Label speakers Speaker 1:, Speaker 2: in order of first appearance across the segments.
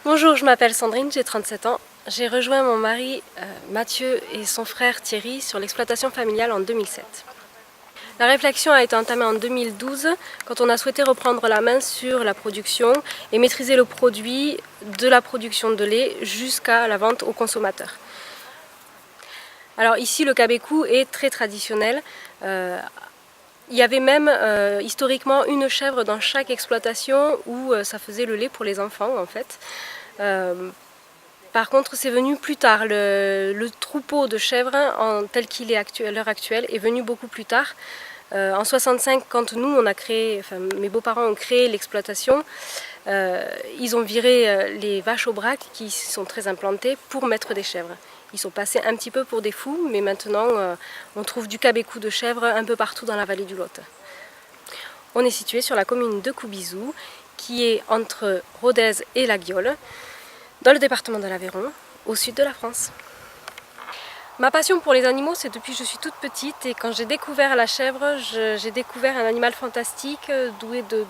Speaker 1: Bonjour, je m'appelle Sandrine, j'ai 37 ans. J'ai rejoint mon mari Mathieu et son frère Thierry sur l'exploitation familiale en 2007. La réflexion a été entamée en 2012 quand on a souhaité reprendre la main sur la production et maîtriser le produit de la production de lait jusqu'à la vente aux consommateurs. Alors ici le cabécou est très traditionnel. Il y avait même historiquement une chèvre dans chaque exploitation où ça faisait le lait pour les enfants en fait. Par contre, c'est venu plus tard. Le troupeau de chèvres, tel qu'il est à l'heure actuelle, est venu beaucoup plus tard. En 65, quand nous, mes beaux-parents ont créé l'exploitation, ils ont viré les vaches au braque qui sont très implantées pour mettre des chèvres. Ils sont passés un petit peu pour des fous, mais maintenant on trouve du cabécou de chèvres un peu partout dans la vallée du Lot. On est situé sur la commune de Coubizou, qui est entre Rodez et La Guiole, dans le département de l'Aveyron, au sud de la France. Ma passion pour les animaux, c'est depuis que je suis toute petite, et quand j'ai découvert la chèvre, j'ai découvert un animal fantastique, doué de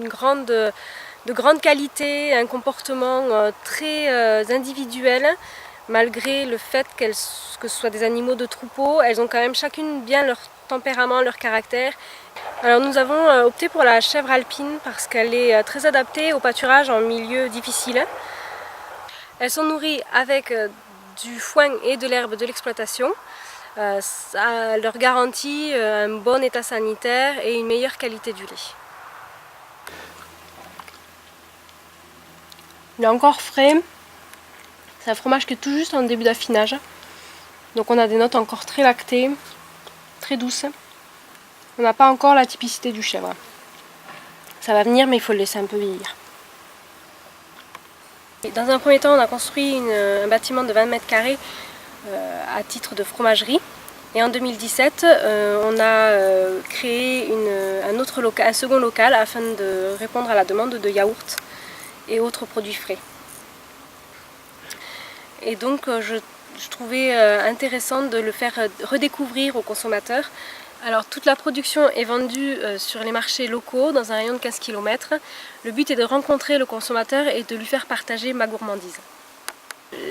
Speaker 1: grande qualité, un comportement très individuel. Malgré le fait que ce soit des animaux de troupeau, elles ont quand même chacune bien leur tempérament, leur caractère. Alors nous avons opté pour la chèvre alpine parce qu'elle est très adaptée au pâturage en milieu difficile. Elles sont nourries avec du foin et de l'herbe de l'exploitation. Ça leur garantit un bon état sanitaire et une meilleure qualité du lait. Il est encore frais. C'est un fromage qui est tout juste en début d'affinage. Donc on a des notes encore très lactées, très douces. On n'a pas encore la typicité du chèvre. Ça va venir, mais il faut le laisser un peu vieillir. Dans un premier temps, on a construit un bâtiment de 20 mètres carrés à titre de fromagerie. Et en 2017, on a créé un second local afin de répondre à la demande de yaourts et autres produits frais. Et donc je trouvais intéressant de le faire redécouvrir aux consommateurs. Alors toute la production est vendue sur les marchés locaux dans un rayon de 15 km. Le but est de rencontrer le consommateur et de lui faire partager ma gourmandise.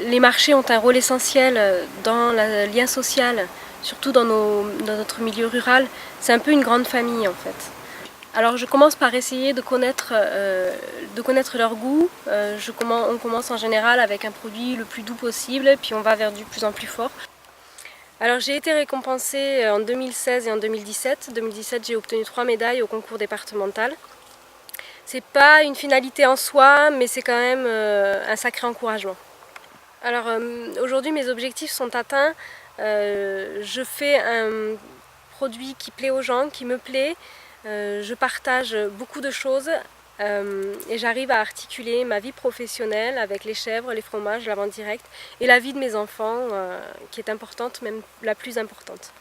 Speaker 1: Les marchés ont un rôle essentiel dans le lien social, surtout dans notre milieu rural. C'est un peu une grande famille en fait. Alors je commence par essayer de connaître leur goût. On commence en général avec un produit le plus doux possible, puis on va vers du plus en plus fort. Alors j'ai été récompensée en 2016 et en 2017. En 2017, j'ai obtenu 3 médailles au concours départemental. C'est pas une finalité en soi, mais c'est quand même un sacré encouragement. Alors aujourd'hui, mes objectifs sont atteints. Je fais un produit qui plaît aux gens, qui me plaît. Je partage beaucoup de choses et j'arrive à articuler ma vie professionnelle avec les chèvres, les fromages, la vente directe et la vie de mes enfants qui est importante, même la plus importante.